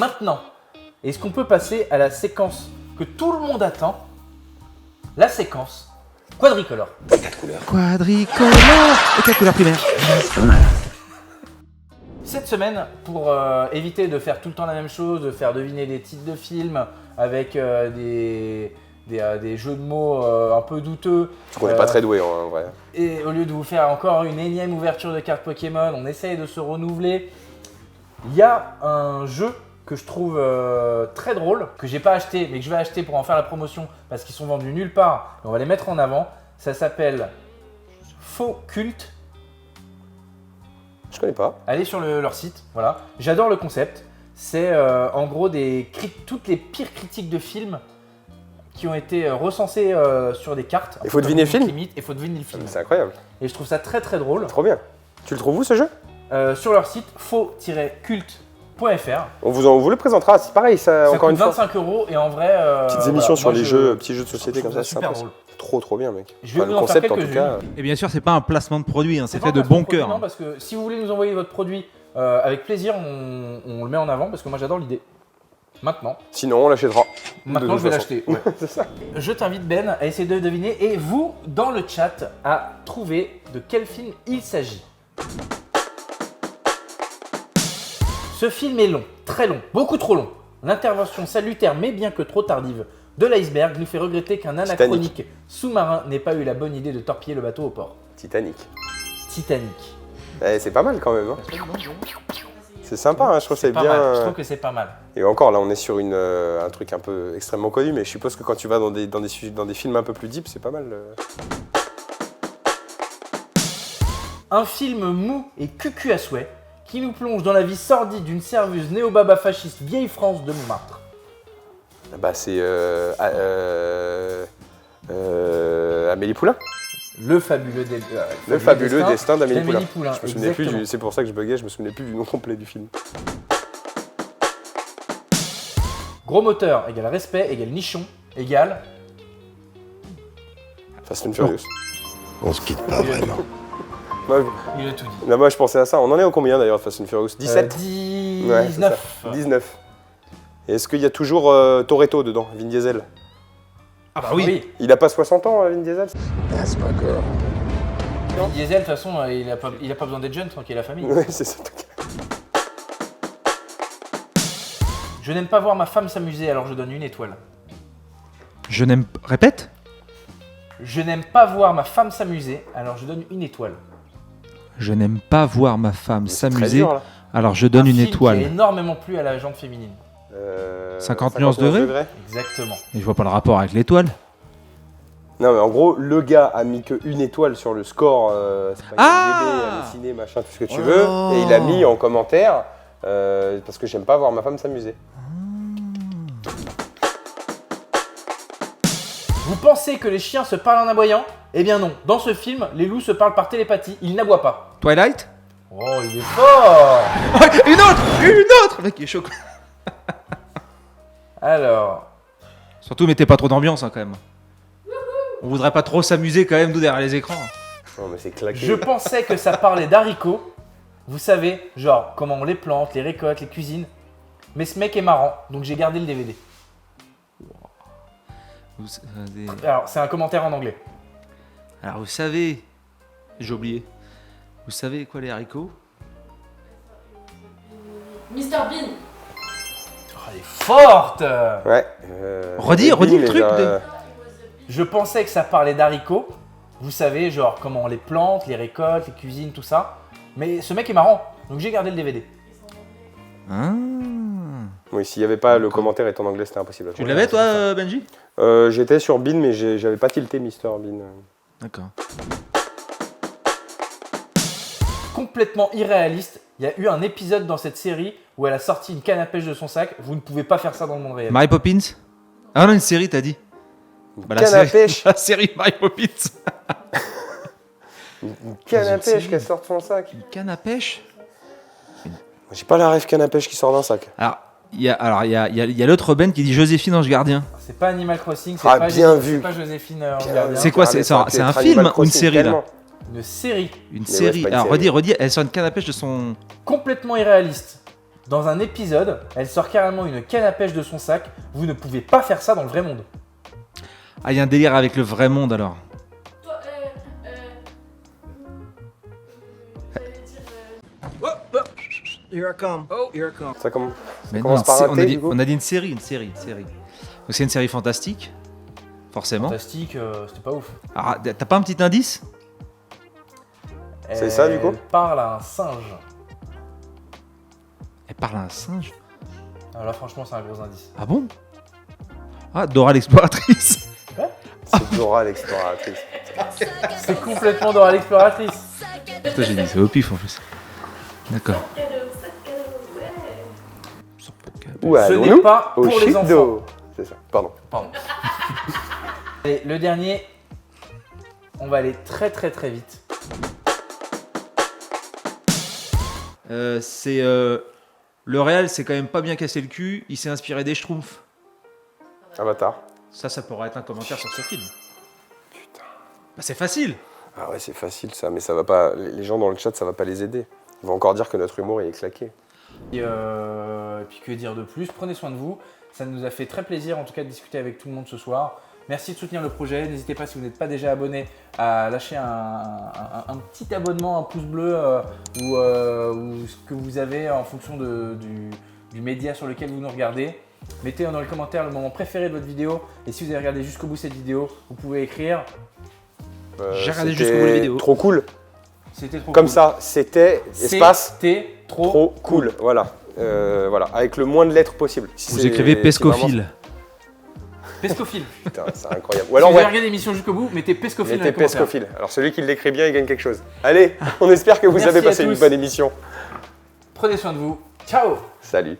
Maintenant, est-ce qu'on peut passer à la séquence que tout le monde attend? La séquence quadricolore. 4 couleurs. Quadricolore et 4 couleurs primaires. Pas mal. Cette semaine, pour éviter de faire tout le temps la même chose, de faire deviner des titres de films avec des jeux de mots un peu douteux. Parce qu'on n'est pas très doué en vrai. Et au lieu de vous faire encore une énième ouverture de cartes Pokémon, on essaye de se renouveler. Il y a un jeu que je trouve très drôle, que j'ai pas acheté, mais que je vais acheter pour en faire la promotion parce qu'ils sont vendus nulle part. Et on va les mettre en avant. Ça s'appelle Faux Culte. Je connais pas. Allez sur leur site, voilà. J'adore le concept. C'est en gros toutes les pires critiques de films qui ont été recensées sur des cartes. Il faut deviner le film. Il faut deviner le film. C'est incroyable. Et je trouve ça très très drôle. Trop bien. Tu le trouves où ce jeu? Sur leur site faux-culte.fr. On vous le présentera. C'est pareil, ça encore coûte une fois. 25 € et en vrai. Petites émissions sur moi, les jeux, petits jeux de société je comme trouve ça, c'est super sympa. drôle. Trop bien mec. Je vais Enfin, vous le en faire concept en tout quelques-unes. cas. Et bien sûr, c'est pas un placement de produit, hein, c'est pas fait de un placement bon cœur. Non, parce que si vous voulez nous envoyer votre produit avec plaisir, on le met en avant parce que moi j'adore l'idée. Maintenant. Sinon on l'achètera. Maintenant, je vais l'acheter. Ouais. C'est ça. Je t'invite Ben à essayer de deviner et vous, dans le chat, à trouver de quel film il s'agit. Ce film est long, très long, beaucoup trop long. L'intervention salutaire mais bien que trop tardive de l'iceberg nous fait regretter qu'un anachronique sous-marin n'ait pas eu la bonne idée de torpiller le bateau au port. Titanic. Titanic. C'est pas mal quand même. Hein. C'est sympa, hein, je trouve que c'est Pas bien. mal. Je trouve que c'est pas mal. Et encore là, on est sur un truc un peu extrêmement connu, mais je suppose que quand tu vas dans des films un peu plus deep, c'est pas mal. Un film mou et cucu à souhait qui nous plonge dans la vie sordide d'une serveuse néo-baba fasciste vieille France de Montmartre. Bah c'est Amélie Poulain. Le fabuleux, destin d'Amélie Poulain. Je me souvenais exactement. plus c'est pour ça que je buguais, je me souvenais plus du nom complet du film. Gros moteur égale respect égale nichon égale. Fast and Furious. On se quitte pas vraiment. Il a tout dit. Là, moi je pensais à ça. On en est au combien d'ailleurs de Fast and Furious? 17 Ouais, c'est 19. ça. 19. Et est-ce qu'il y a toujours Toretto dedans, Vin Diesel? Ah bah oui. Il a pas 60 ans, Vin Diesel? That's my girl. Vin Diesel, de toute façon, il a pas besoin d'être jeune tant qu'il a la famille. Oui, c'est ça. Je n'aime pas voir ma femme s'amuser, alors je donne une étoile. Je n'aime. Répète. Je n'aime pas voir ma femme s'amuser, alors je donne une étoile. Je n'aime pas voir ma femme C'est très s'amuser, dur, là. alors je donne Un une film étoile. qui a énormément plu à la gente féminine. 50 nuances degrés. Exactement. Et je vois pas le rapport avec l'étoile. Non, mais en gros, le gars a mis qu'une étoile sur le score. C'est pas IMDb, halluciné, machin, tout ce que tu veux. Et il a mis en commentaire parce que j'aime pas voir ma femme s'amuser. Vous pensez que les chiens se parlent en aboyant? Eh bien non. Dans ce film, les loups se parlent par télépathie. Ils n'aboient pas. Twilight. Oh, il est fort. Une autre. Le mec il est chaud. Alors, Surtout mettez pas trop d'ambiance hein, quand même. On voudrait pas trop s'amuser quand même nous derrière les écrans. Non, mais c'est claqué. je pensais que ça parlait d'haricots. Vous savez, genre comment on les plante, les récoltes, les cuisines. Mais ce mec est marrant, donc j'ai gardé le DVD. Alors, c'est un commentaire en anglais. Alors vous savez, j'ai oublié. Vous savez quoi les haricots? Mr Bean. Oh, elle est forte. Ouais. Redis le truc. Je pensais que ça parlait d'haricots. Vous savez, genre comment on les plante, les récoltes, les cuisines, tout ça. Mais ce mec est marrant, donc j'ai gardé le DVD. Ah. Oui, s'il n'y avait pas le commentaire étant en anglais, c'était impossible. Tu l'avais toi Benji? J'étais sur Bean, mais j'avais pas tilté Mr Bean. D'accord. Complètement irréaliste. Il y a eu un épisode dans cette série où elle a sorti une canne à pêche de son sac. Vous ne pouvez pas faire ça dans le monde réel. Mary Poppins? Ah non, une série t'as dit. Bah, Canne à pêche. La série Mary Poppins. Une canne à pêche qui sort de son sac. Une canne à pêche? J'ai pas la rêve canne à pêche qui sort d'un sac. Alors, il y a l'autre Ben qui dit Joséphine Ange Gardien. C'est pas Animal Crossing, c'est Ah, pas, bien vu. c'est pas Joséphine Ange Bien Gardien. vu. C'est quoi? Ah, mais C'est ça aurait pu un être film Animal ou une Crossing, série là? tellement. Une série Une Mais ouais, série. c'est pas une Alors série. redis, elle sort une canne à pêche de son. complètement irréaliste. Dans un épisode, elle sort carrément une canne à pêche de son sac. Vous ne pouvez pas faire ça dans le vrai monde. Ah, il y a un délire avec le vrai monde alors. Toi, j'allais dire. Ça commence. Mais commence par un on T, a dit, du coup on a dit une série. Donc c'est une série fantastique, forcément. Fantastique, c'était pas ouf. Ah, t'as pas un petit indice? C'est ça, du coup Elle parle à un singe. Elle parle à un singe? Alors là, franchement, c'est un gros indice. Ah bon? Ah, Dora l'exploratrice. C'est Dora l'exploratrice. C'est complètement Dora l'exploratrice. Putain, j'ai dit c'est au pif en plus. D'accord. Où Ce allons-nous? n'est pas Au pour les enfants. Shido. C'est ça, pardon. Pardon. Et le dernier, on va aller très très très vite. Le réel s'est quand même pas bien cassé le cul. Il s'est inspiré des Schtroumpfs. Avatar. Ça pourrait être un commentaire sur ce film. Putain. Bah, c'est facile. Ah ouais, c'est facile ça, mais ça va pas. Les gens dans le chat, ça va pas les aider. Ils vont encore dire que notre humour il est claqué. Et puis que dire de plus, prenez soin de vous. Ça nous a fait très plaisir en tout cas de discuter avec tout le monde ce soir. Merci de soutenir le projet. N'hésitez pas, si vous n'êtes pas déjà abonné, à lâcher un petit abonnement, un pouce bleu ou ce que vous avez en fonction du média sur lequel vous nous regardez. Mettez dans les commentaires le moment préféré de votre vidéo. Et si vous avez regardé jusqu'au bout cette vidéo, vous pouvez écrire. J'ai regardé jusqu'au bout la vidéo. Trop cool. C'était trop Comme cool. ça, c'était espace C'était trop cool. Voilà. Voilà, avec le moins de lettres possible. Si Vous c'est- écrivez c'est Pescophile. vraiment- Pescophile. Putain, c'est incroyable. Ou Si alors, vous avez ouais, regardé l'émission jusqu'au bout, mettez Pescophile dans mettez les commentaires. Pescophile. Alors, celui qui l'écrit bien, il gagne quelque chose. Allez, on espère que vous Merci avez à passé une tous. bonne émission. Prenez soin de vous. Ciao. Salut.